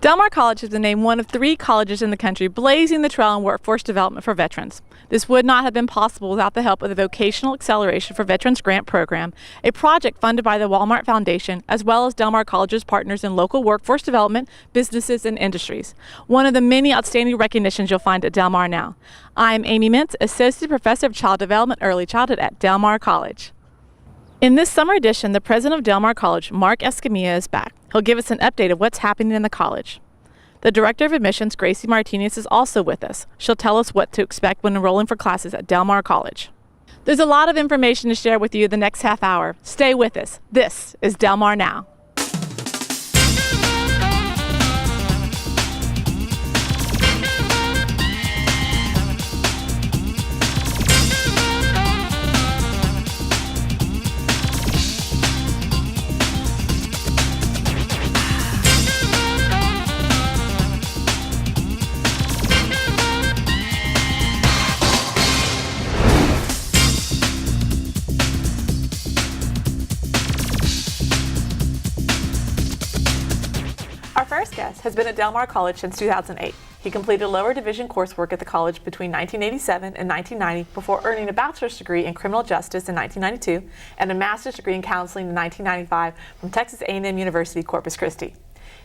Del Mar College has been named one of 3 colleges in the country blazing the trail in workforce development for veterans. This would not have been possible without the help of the Vocational Acceleration for Veterans Grant Program, a project funded by the Walmart Foundation, as well as Del Mar College's partners in local workforce development, businesses, and industries. One of the many outstanding recognitions you'll find at Del Mar now. I'm Amy Mintz, Associate Professor of Child Development Early Childhood at Del Mar College. In this summer edition, the president of Del Mar College, Mark Escamilla, is back. He'll give us an update of what's happening in the college. The Director of Admissions, Gracie Martinez, is also with us. She'll tell us what to expect when enrolling for classes at Del Mar College. There's a lot of information to share with you the next half hour. Stay with us. This is Del Mar Now. Our first guest has been at Del Mar College since 2008. He completed lower division coursework at the college between 1987 and 1990 before earning a bachelor's degree in criminal justice in 1992 and a master's degree in counseling in 1995 from Texas A&M University, Corpus Christi.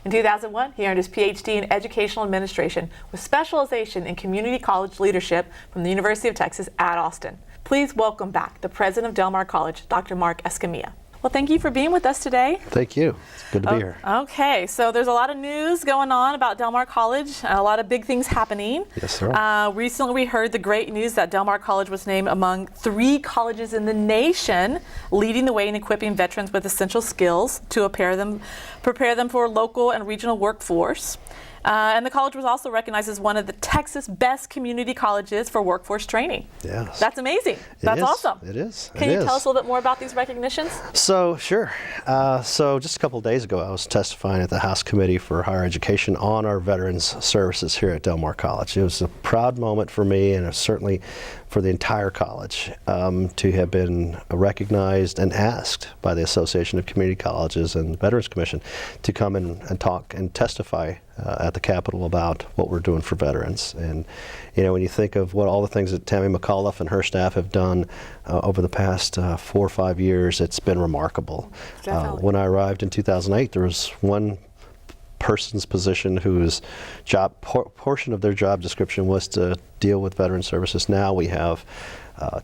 In 2001, he earned his Ph.D. in educational administration with specialization in community college leadership from the University of Texas at Austin. Please welcome back the president of Del Mar College, Dr. Mark Escamilla. Well, thank you for being with us today. Thank you. It's good to be here. Okay, so there's a lot of news going on about Del Mar College, a lot of big things happening. Yes, sir. Recently we heard the great news that Del Mar College was named among 3 colleges in the nation leading the way in equipping veterans with essential skills to prepare them for local and regional workforce. And the college was also recognized as one of the Texas best community colleges for workforce training. Yes. That's amazing. That's awesome. It is. Can you tell us a little bit more about these recognitions? So, sure. So just a couple of days ago, I was testifying at the House Committee for Higher Education on our Veterans Services here at Del Mar College. It was a proud moment for me, and certainly for the entire college to have been recognized and asked by the Association of Community Colleges and Veterans Commission to come in and talk and testify at the Capitol about what we're doing for veterans. And you know, when you think of what all the things that Tammy McAuliffe and her staff have done over the past 4 or 5 years, it's been remarkable. When I arrived in 2008, there was one person's position whose portion of their job description was to deal with veteran services. Now we have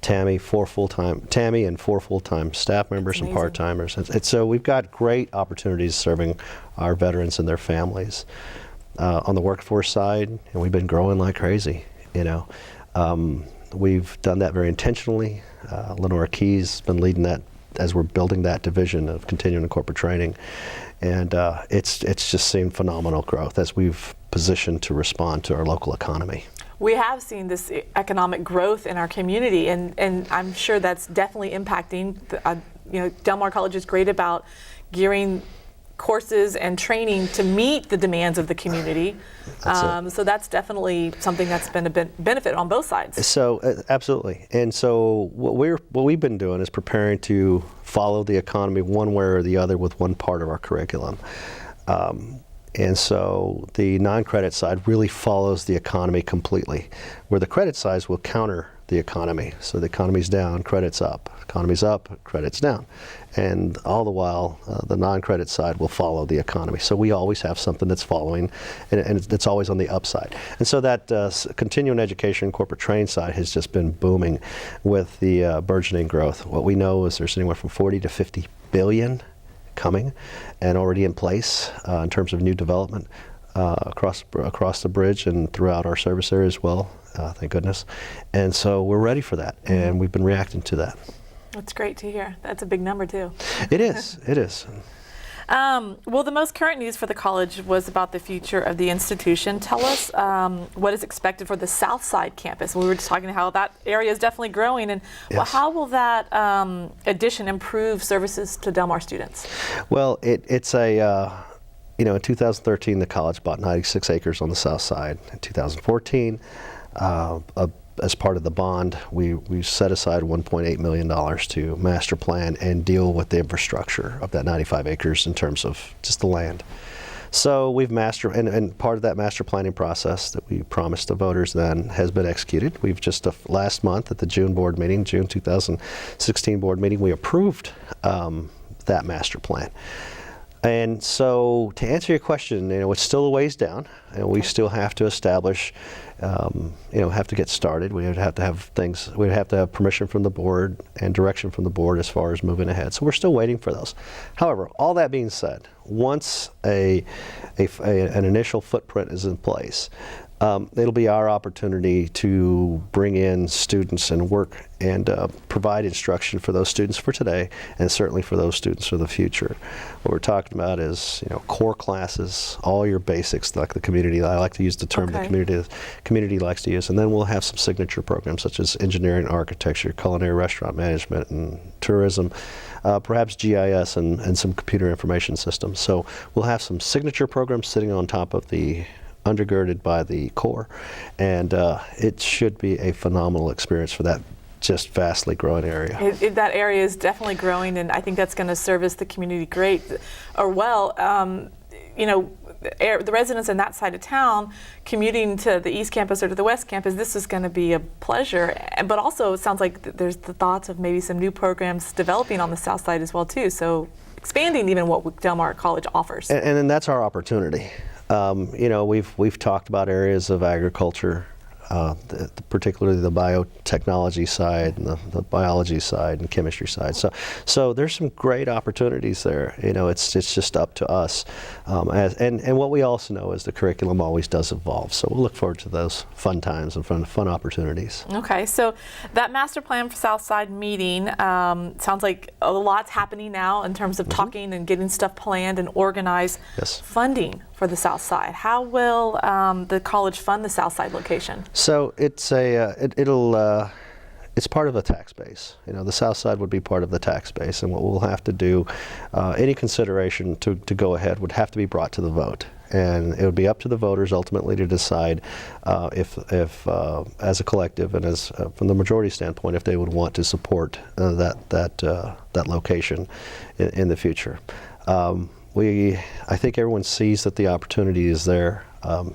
Tammy and 4 full-time staff members and part-timers. And so we've got great opportunities serving our veterans and their families. On the workforce side, and we've been growing like crazy. You know, we've done that very intentionally. Lenore Key's been leading that as we're building that division of continuing and corporate training. And it's just seen phenomenal growth as we've positioned to respond to our local economy. We have seen this economic growth in our community, and I'm sure that's definitely impacting. You know, Del Mar College is great about gearing courses and training to meet the demands of the community. So that's definitely something that's been a benefit on both sides. So absolutely. And so what we've been doing is preparing to follow the economy one way or the other with one part of our curriculum. And so the non-credit side really follows the economy completely, where the credit side will counter the economy. So the economy's down, credit's up. Economy's up, credit's down. And all the while, the non-credit side will follow the economy. So we always have something that's following, and it's always on the upside. And so that continuing education corporate training side has just been booming with the burgeoning growth. What we know is there's anywhere from 40 to 50 billion coming and already in place in terms of new development across the bridge and throughout our service area as well, thank goodness. And so we're ready for that, and we've been reacting to that. That's great to hear. That's a big number too. It is, it is. Well, the most current news for the college was about the future of the institution. Tell us what is expected for the South Side campus. We were just talking about how that area is definitely growing, and yes. Well, how will that addition improve services to Del Mar students? Well, it's a, you know, in 2013, the college bought 96 acres on the South Side. In 2014, as part of the bond, we set aside $1.8 million to master plan and deal with the infrastructure of that 95 acres in terms of just the land. So we've and part of that master planning process that we promised the voters then has been executed. We've just last month at the June 2016 board meeting, we approved that master plan. And so to answer your question, it's still a ways down, and we still have to establish, have to get started. We would have to have we'd have to have permission from the board and direction from the board as far as moving ahead. So we're still waiting for those. However, all that being said, once an initial footprint is in place, it'll be our opportunity to bring in students and work and provide instruction for those students for today, and certainly for those students for the future. What we're talking about is, core classes, all your basics, like the community. I like to use the term the community likes to use, and then we'll have some signature programs such as engineering, architecture, culinary restaurant management, and tourism. Perhaps GIS and some computer information systems. So we'll have some signature programs sitting on top of undergirded by the core, and it should be a phenomenal experience for that just vastly growing area. That area is definitely growing, and I think that's going to service the community great or well. The residents in that side of town commuting to the East Campus or to the West Campus, this is going to be a pleasure. But also, it sounds like there's the thoughts of maybe some new programs developing on the South Side as well too. So expanding even what Del Mar College offers. And then that's our opportunity. We've talked about areas of agriculture, particularly the biotechnology side and the biology side and chemistry side. So there's some great opportunities there. It's just up to us. And what we also know is the curriculum always does evolve. So we'll look forward to those fun times and fun opportunities. Okay, so that master plan for Southside meeting sounds like a lot's happening now in terms of talking and getting stuff planned and organized. Yes. Funding for the South Side. How will the college fund the South Side location? So it's it's part of a tax base. The South Side would be part of the tax base, and what we'll have to do, any consideration to go ahead would have to be brought to the vote, and it would be up to the voters ultimately to decide if as a collective and as from the majority standpoint, if they would want to support that location in the future. I think everyone sees that the opportunity is there.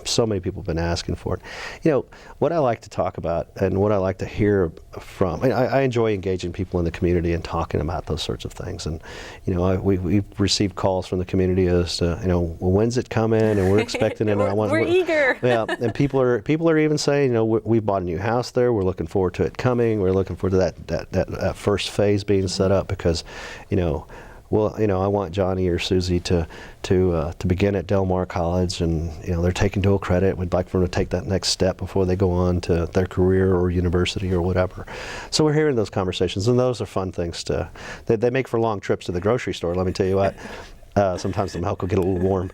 So many people have been asking for it. What I like to talk about and what I like to hear from, I enjoy engaging people in the community and talking about those sorts of things. And, we've received calls from the community as to, well, when's it coming? And we're expecting it. We're eager. Yeah, and people are even saying, we bought a new house there. We're looking forward to it coming. We're looking forward to that first phase being set up because, well, I want Johnny or Susie to begin at Del Mar College, and they're taking dual credit. We'd like for them to take that next step before they go on to their career or university or whatever. So we're hearing those conversations, and those are fun things they make for long trips to the grocery store. Let me tell you what. Sometimes the milk will get a little warm.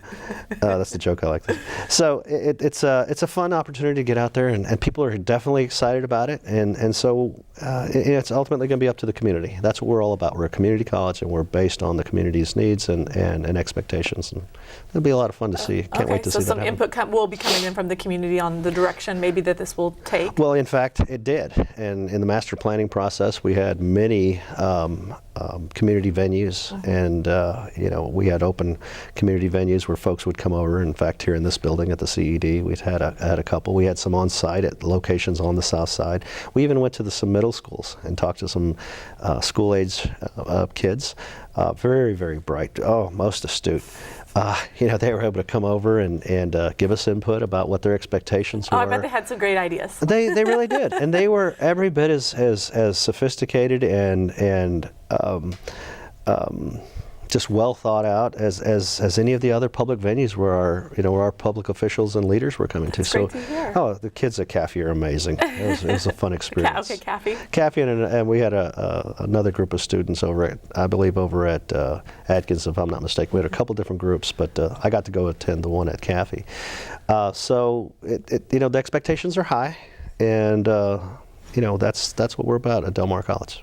That's the joke I like. So it's a fun opportunity to get out there, and people are definitely excited about it. And so it's ultimately going to be up to the community. That's what we're all about. We're a community college, and we're based on the community's needs and expectations. And it'll be a lot of fun to see. Can't wait to see that happen. So some input will be coming in from the community on the direction maybe that this will take. Well, in fact, it did. And in the master planning process, we had many community venues, and we had open community venues where folks would come over. In fact, here in this building at the CED, we've had a couple. We had some on site at locations on the South Side. We even went to some middle schools and talked to some school age kids. Very, very bright. Oh, most astute. They were able to come over and give us input about what their expectations were. Oh, I bet they had some great ideas. They really did, and they were every bit as sophisticated and just well thought out as any of the other public venues where our public officials and leaders were coming to. That's great to hear. Oh, the kids at CAFE are amazing. It was a fun experience. Okay, CAFE. CAFE, and we had another group of students over at Atkins, if I'm not mistaken. We had a couple different groups, but I got to go attend the one at CAFE. So the expectations are high, and that's what we're about at Del Mar College.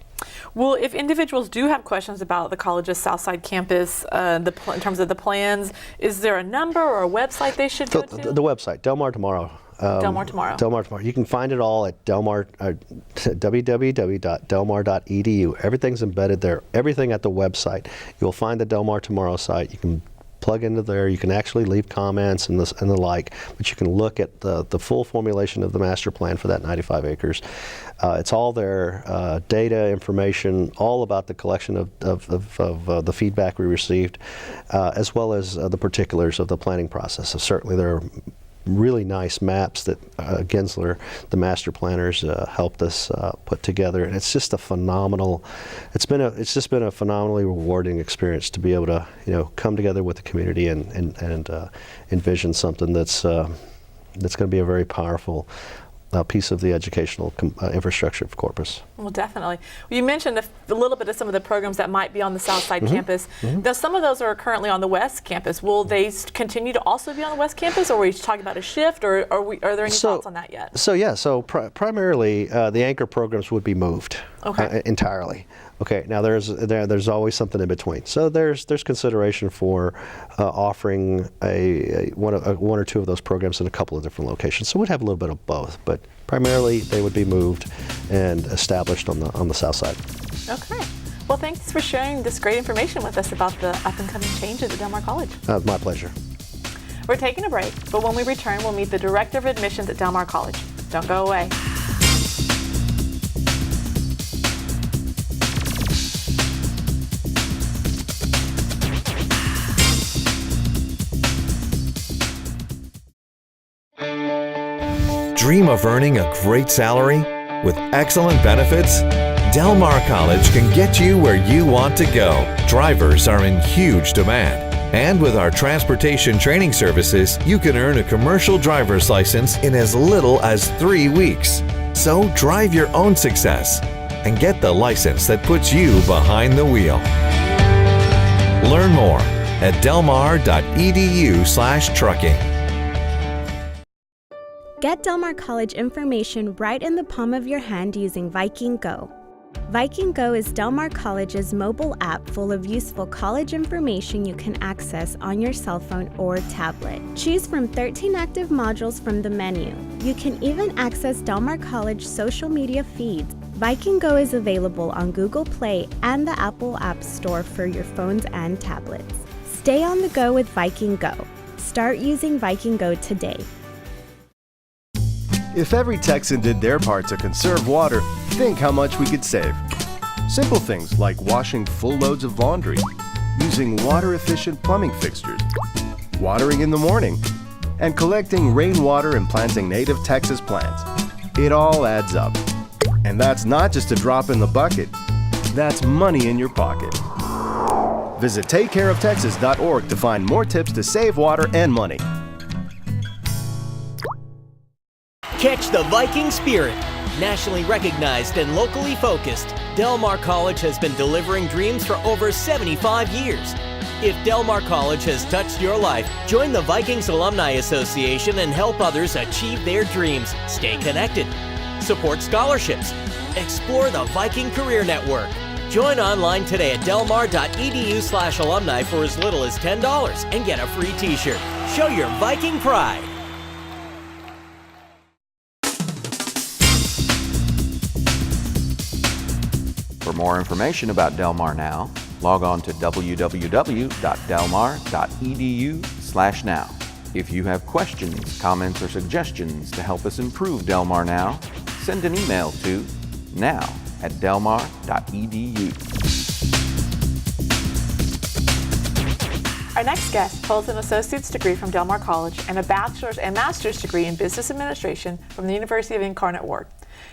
Well, if individuals do have questions about the college's Southside campus, in terms of the plans, is there a number or a website they should go to? The website, Del Mar Tomorrow. Del Mar Tomorrow. Del Mar Tomorrow. You can find it all at www.delmar.edu. Everything's embedded there. Everything at the website. You'll find the Del Mar Tomorrow site. You can plug into there. You can actually leave comments and the like, but you can look at the full formulation of the master plan for that 95 acres. It's all there, data, information, all about the collection of the feedback we received, as well as the particulars of the planning process. So certainly there are really nice maps that Gensler, the master planners, helped us put together, and it's just a phenomenal. It's just been a phenomenally rewarding experience to be able to come together with the community and envision something that's going to be a very powerful piece of the educational infrastructure of Corpus. Well, definitely. Well, you mentioned a little bit of some of the programs that might be on the South Side campus. Now, some of those are currently on the West campus. Will they continue to also be on the West campus, or are we talking about a shift, or are there any thoughts on that yet? So primarily the anchor programs would be moved entirely. Okay, now there's always something in between. So there's consideration for offering one or two of those programs in a couple of different locations. So we'd have a little bit of both, but primarily they would be moved and established on the South Side. Okay. Well, thanks for sharing this great information with us about the up and coming changes at Del Mar College. My pleasure. We're taking a break, but when we return, we'll meet the Director of Admissions at Del Mar College. Don't go away. Dream of earning a great salary with excellent benefits? Del Mar College can get you where you want to go. Drivers are in huge demand. And with our transportation training services, you can earn a commercial driver's license in as little as 3 weeks. So drive your own success and get the license that puts you behind the wheel. Learn more at delmar.edu/trucking. Get Del Mar College information right in the palm of your hand using Viking Go. Viking Go is Del Mar College's mobile app full of useful college information you can access on your cell phone or tablet. Choose from 13 active modules from the menu. You can even access Del Mar College social media feeds. Viking Go is available on Google Play and the Apple App Store for your phones and tablets. Stay on the go with Viking Go. Start using Viking Go today. If every Texan did their part to conserve water, think how much we could save. Simple things like washing full loads of laundry, using water-efficient plumbing fixtures, watering in the morning, and collecting rainwater and planting native Texas plants. It all adds up. And that's not just a drop in the bucket. That's money in your pocket. Visit TakeCareOfTexas.org to find more tips to save water and money. Catch the Viking spirit. Nationally recognized and locally focused, Del Mar College has been delivering dreams for over 75 years. If Del Mar College has touched your life, join the Vikings Alumni Association and help others achieve their dreams. Stay connected. Support scholarships. Explore the Viking Career Network. Join online today at delmar.edu/alumni for as little as $10 and get a free t-shirt. Show your Viking pride. For more information about Del Mar Now, log on to www.delmar.edu/now. If you have questions, comments, or suggestions to help us improve Del Mar Now, send an email to now@delmar.edu. Our next guest holds an associate's degree from Del Mar College and a bachelor's and master's degree in business administration from the University of Incarnate Word.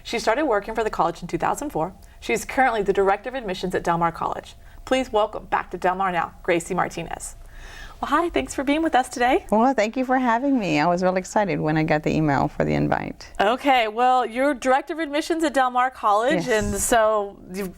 She started working for the college in 2004. She is currently the Director of Admissions at Del Mar College. Please welcome back to Del Mar Now, Gracie Martinez. Well, hi, thanks for being with us today. Well, thank you for having me. I was really excited when I got the email for the invite. Okay, well, you're Director of Admissions at Del Mar College, and so a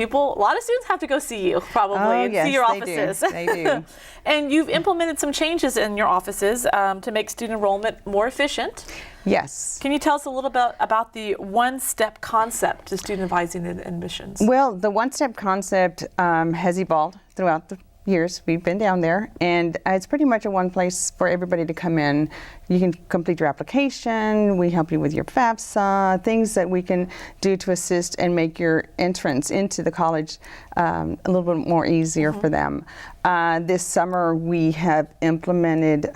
lot of students have to go see you probably and see your offices. They do. And you've implemented some changes in your offices to make student enrollment more efficient. Yes. Can you tell us a little bit about the one-step concept to student advising and admissions? Well, the one-step concept has evolved throughout the years we've been down there, and it's pretty much a one place for everybody to come in. You can complete your application, we help you with your FAFSA, things that we can do to assist and make your entrance into the college a little bit more easier for them. This summer we have implemented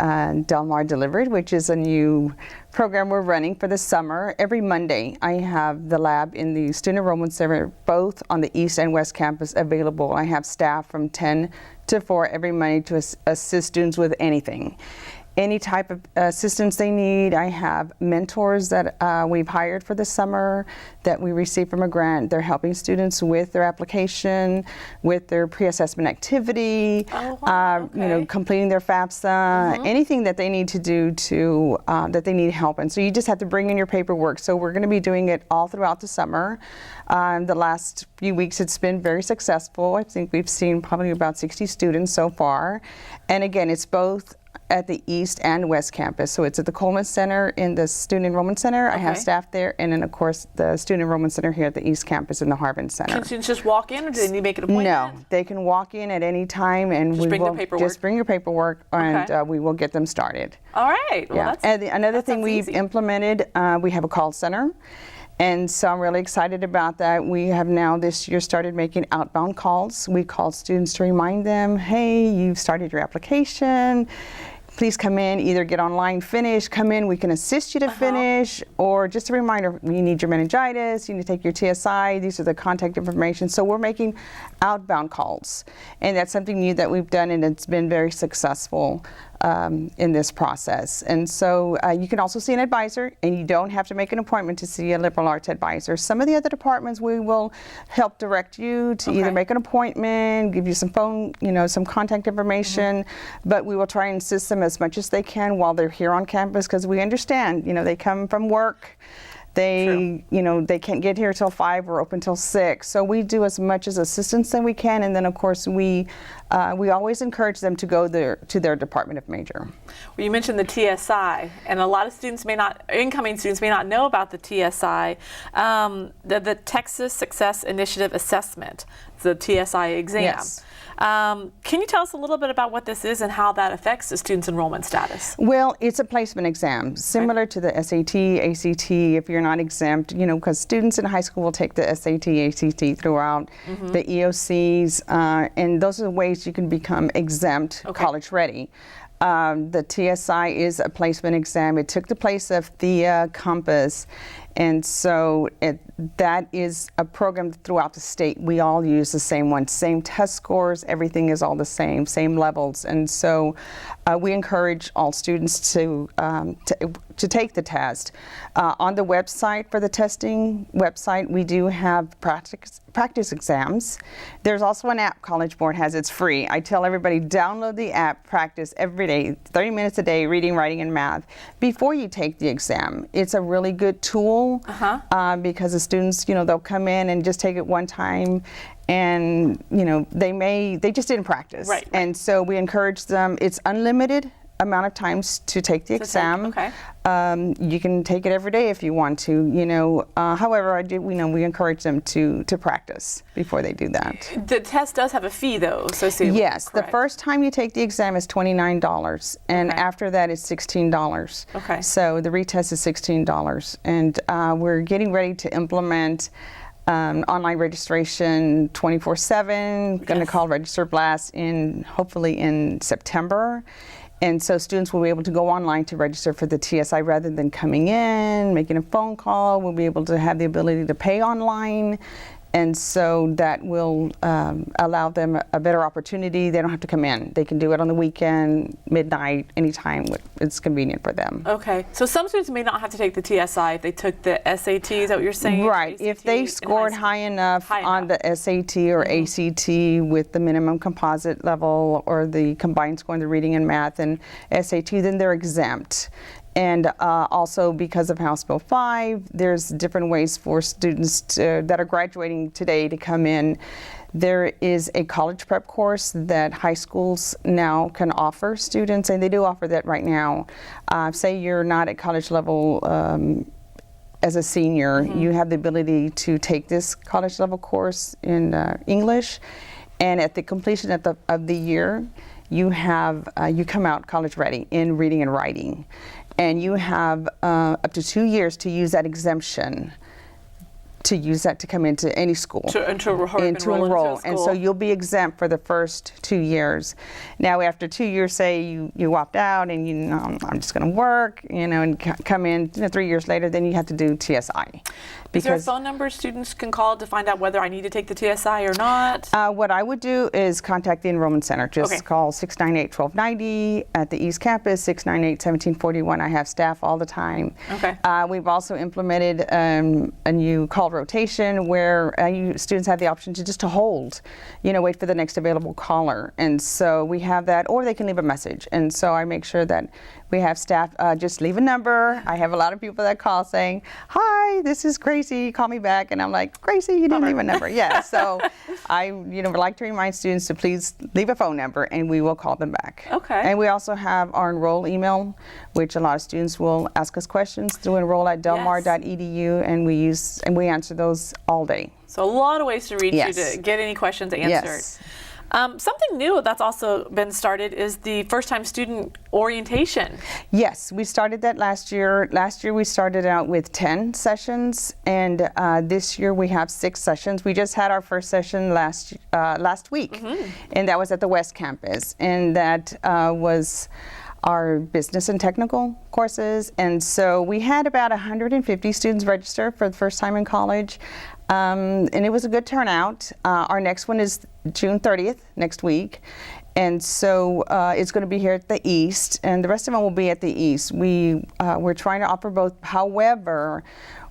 Del Mar Delivered, which is a new program we're running for the summer. Every Monday I have the lab in the Student Enrollment Center, both on the East and West Campus, available. I have staff from 10 to 4 every Monday to assist students with anything. Any type of assistance they need. I have mentors that we've hired for the summer that we received from a grant. They're helping students with their application, with their pre-assessment activity, completing their FAFSA, anything that they need to do to, that they need help in. So you just have to bring in your paperwork. So we're going to be doing it all throughout the summer. The last few weeks it's been very successful. I think we've seen probably about 60 students so far. And again, it's both at the East and West Campus. So it's at the Coleman Center in the Student Enrollment Center. I have staff there, and then of course the Student Enrollment Center here at the East Campus in the Harvin Center. Can students just walk in, or do they need to make an appointment? No, they can walk in at any time, and just bring their paperwork. Just bring your paperwork, and we will get them started. All right. Well, and another thing we've implemented, we have a call center. And so I'm really excited about that. We have now this year started making outbound calls. We call students to remind them, hey, you've started your application. Please come in, either get online, finish, come in, we can assist you to finish, or just a reminder, you need your meningitis, you need to take your TSI, these are the contact information. So we're making outbound calls, and that's something new that we've done, and it's been very successful in this process. And so you can also see an advisor, and you don't have to make an appointment to see a liberal arts advisor. Some of the other departments, we will help direct you to either make an appointment, give you some phone, some contact information, but we will try and assist them as much as they can while they're here on campus, because we understand, they come from work. They, they can't get here till 5. We're open till 6. So we do as much as assistance that we can, and then of course we always encourage them to go to their department of major. Well, you mentioned the TSI, and a lot of students incoming students may not know about the TSI, the Texas Success Initiative Assessment, the TSI exam. Yes. Can you tell us a little bit about what this is and how that affects the student's enrollment status? Well, it's a placement exam, similar to the SAT, ACT, if you're not exempt, because students in high school will take the SAT, ACT throughout, the EOCs, and those are the ways you can become exempt, college ready. The TSI is a placement exam. It took the place of the Compass. And so that is a program throughout the state. We all use the same one, same test scores, everything is all the same levels. And so we encourage all students to take the test. On the website, for the testing website, we do have practice exams. There's also an app College Board has. It's free. I tell everybody, download the app, practice every day, 30 minutes a day, reading, writing, and math, before you take the exam. It's a really good tool because the students, they'll come in and just take it one time, and they just didn't practice. Right. And so we encourage them. It's unlimited amount of times to take the exam. You can take it every day if you want to. However, we encourage them to practice before they do that. The test does have a fee, though, associated with it. Yes, the first time you take the exam is $29, and after that is $16. Okay. So the retest is $16, and we're getting ready to implement online registration 24/7. Going to call Register Blast hopefully in September. And so students will be able to go online to register for the TSI rather than coming in, making a phone call. We'll be able to have the ability to pay online. And so that will allow them a better opportunity. They don't have to come in. They can do it on the weekend, midnight, anytime it's convenient for them. Okay. So some students may not have to take the TSI if they took the SAT. Is that what you're saying? Right. If they scored high enough on the SAT or ACT with the minimum composite level or the combined score in the reading and math and SAT, then they're exempt. And also because of House Bill 5, there's different ways for students that are graduating today to come in. There is a college prep course that high schools now can offer students, and they do offer that right now. Say you're not at college level as a senior, you have the ability to take this college level course in English. And at the completion of the year, you have you come out college ready in reading and writing, and you have up to 2 years to use that exemption, to use that to come into any school. To enroll. And so you'll be exempt for the first 2 years. Now after 2 years, say you opt out and you know, I'm just going to work, you know, and come in 3 years later, then you have to do TSI. Is there a phone number students can call to find out whether I need to take the TSI or not? What I would do is contact the Enrollment Center. Just call 698-1290 at the East Campus, 698-1741. I have staff all the time. Okay. We've also implemented a new call rotation where students have the option to just to hold, you know, wait for the next available caller. And so we have that, or they can leave a message. And so I make sure that we have staff just leave a number. I have a lot of people that call saying, "Hi, this is Gracie, call me back." And I'm like, "Gracie, you didn't leave a number." Yeah, so I would like to remind students to please leave a phone number and we will call them back. Okay. And we also have our enroll email, which a lot of students will ask us questions through enroll@delmar.edu, and we answer those all day. So a lot of ways to reach Yes. you to get any questions answered. Yes. Something new that's also been started is the first-time student orientation. Yes, we started that last year. Last year we started out with 10 sessions, and this year we have 6 sessions. We just had our first session last week, and that was at the West Campus, and that was our business and technical courses. And so we had about 150 students register for the first time in college, and it was a good turnout. Our next one is June 30th, next week. And so it's going to be here at the East, and the rest of them will be at the East. We're trying to offer both. However,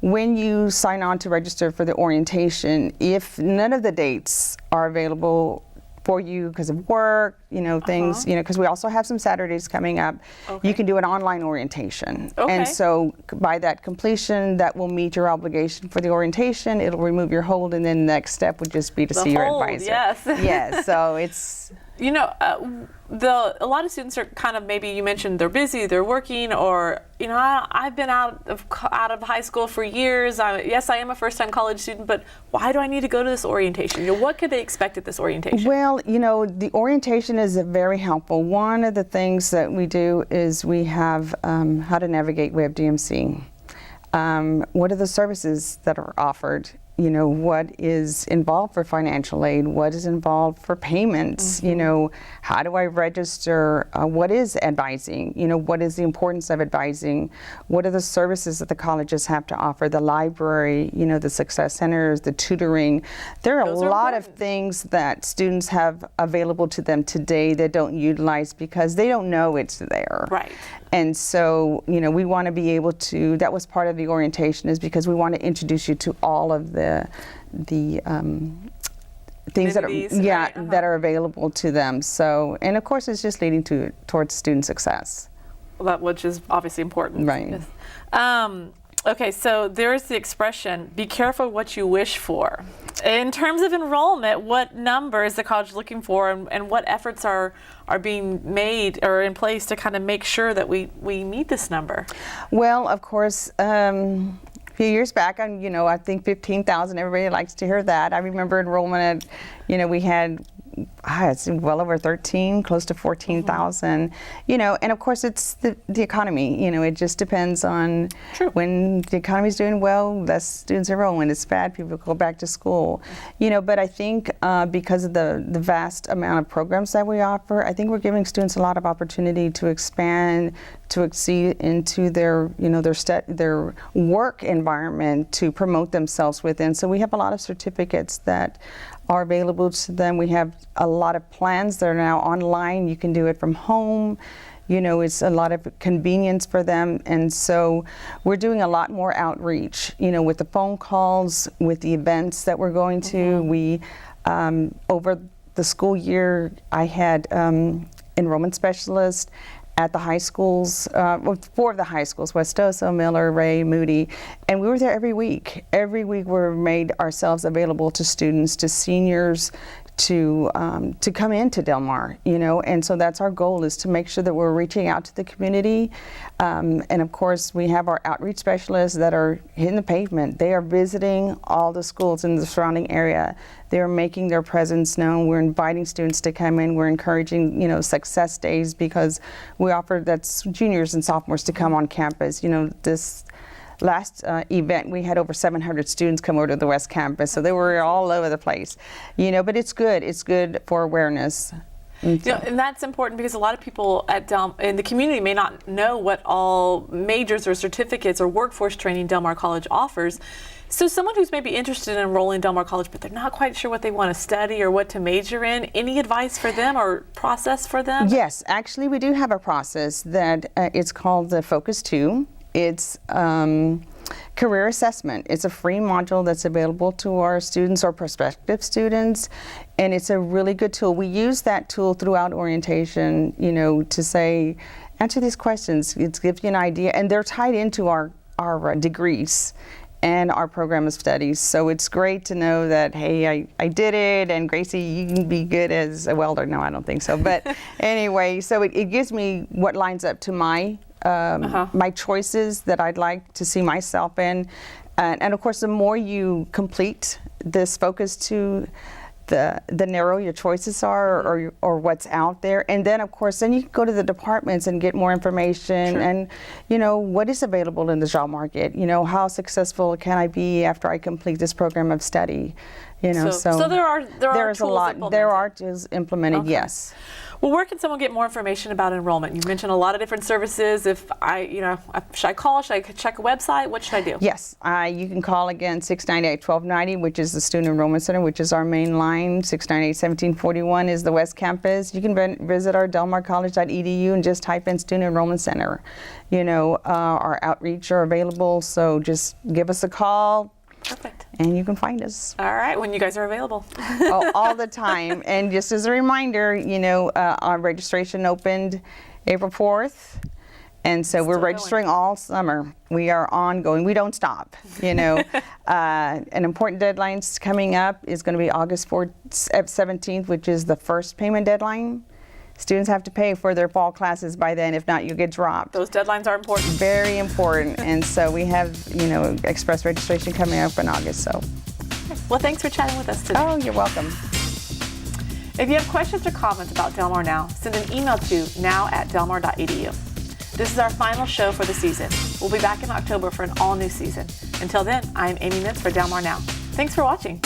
when you sign on to register for the orientation, if none of the dates are available for you because of work, you know, things, you know, because we also have some Saturdays coming up, you can do an online orientation. And so by that completion, that will meet your obligation for the orientation. It'll remove your hold, and then the next step would just be to see your advisor. Yes. Yes, so it's... You know, a lot of students are kind of, maybe you mentioned they're busy, they're working, or, you know, I've been out of high school for years. Yes, I am a first-time college student, but why do I need to go to this orientation? You know, what could they expect at this orientation? Well, you know, the orientation is very helpful. One of the things that we do is we have how to navigate Web DMC. What are the services that are offered? You know, what is involved for financial aid? What is involved for payments? You know, how do I register? What is advising? You know, what is the importance of advising? What are the services that the colleges have to offer? The library, you know, the success centers, the tutoring. There are a lot of things that students have available to them today that don't utilize because they don't know it's there. Right. And so, you know, we want to be able to, that was part of the orientation, is because we want to introduce you to all of the things that are, that are available to them. So, and of course, it's just leading towards student success. Well, which is obviously important. Right. Yes. Okay, so there's the expression, be careful what you wish for. In terms of enrollment, what number is the college looking for, and what efforts are being made or in place to kind of make sure that we meet this number? Well, of course, a few years back, you know, I think 15,000, everybody likes to hear that. I remember enrollment at, you know, we had it's well over 13, close to 14,000, you know, and of course it's the economy, you know, it just depends on when the economy's doing well, less students enroll. When it's bad, people go back to school, you know, but I think because of the vast amount of programs that we offer, I think we're giving students a lot of opportunity to expand, to exceed into their, you know, their work environment, to promote themselves within. So we have a lot of certificates that are available to them. We have a lot of plans that are now online. You can do it from home. You know, it's a lot of convenience for them. And so we're doing a lot more outreach, you know, with the phone calls, with the events that we're going to. We, over the school year, I had enrollment specialists at the high schools, 4 of the high schools, Westoso, Miller, Ray, Moody, and we were there every week. Every week we made ourselves available to students, to seniors, to come into Del Mar, you know, and so that's our goal, is to make sure that we're reaching out to the community. And of course, we have our outreach specialists that are hitting the pavement. They are visiting all the schools in the surrounding area. They're making their presence known. We're inviting students to come in. We're encouraging, you know, success days, because we offer that's juniors and sophomores to come on campus. You know, this last event, we had over 700 students come over to the West Campus, so they were all over the place, you know, but it's good. It's good for awareness. You know, and that's important, because a lot of people in the community may not know what all majors or certificates or workforce training Del Mar College offers. So someone who's maybe interested in enrolling in Del Mar College, but they're not quite sure what they want to study or what to major in, any advice for them or process for them? Yes, actually we do have a process that it's called the Focus 2. It's career assessment. It's a free module that's available to our students or prospective students, and it's a really good tool. We use that tool throughout orientation, you know, to say, answer these questions. It gives you an idea, and they're tied into our degrees and our program of studies. So it's great to know that, hey, I did it, and Gracie, you can be good as a welder. No, I don't think so. But anyway, so it gives me what lines up to my my choices that I'd like to see myself in. And of course, the more you complete this Focus 2, the narrower your choices are, or what's out there. And then of course, then you can go to the departments and get more information. Sure. And you know, what is available in the job market? You know, how successful can I be after I complete this program of study? You know, so there are tools a lot. Implemented. There are tools implemented. Okay. Yes. Well, where can someone get more information about enrollment? You mentioned a lot of different services. If should I call? Should I check a website? What should I do? Yes, you can call again 698-1290, which is the Student Enrollment Center, which is our main line. 698-1741 is the West Campus. You can visit our delmarcollege.edu and just type in Student Enrollment Center. You know, our outreach are available, so just give us a call. Perfect. And you can find us. All right, when you guys are available. All the time. And just as a reminder, you know, our registration opened April 4th. And so we're registering all summer. We are ongoing. We don't stop, you know. An important deadline coming up is going to be August 17th, which is the first payment deadline. Students have to pay for their fall classes by then. If not, you get dropped. Those deadlines are important. Very important. And so we have, you know, express registration coming up in August. So. Well, thanks for chatting with us today. Oh, you're welcome. If you have questions or comments about Del Mar Now, send an email to now@delmar.edu. This is our final show for the season. We'll be back in October for an all-new season. Until then, I'm Amy Mintz for Del Mar Now. Thanks for watching.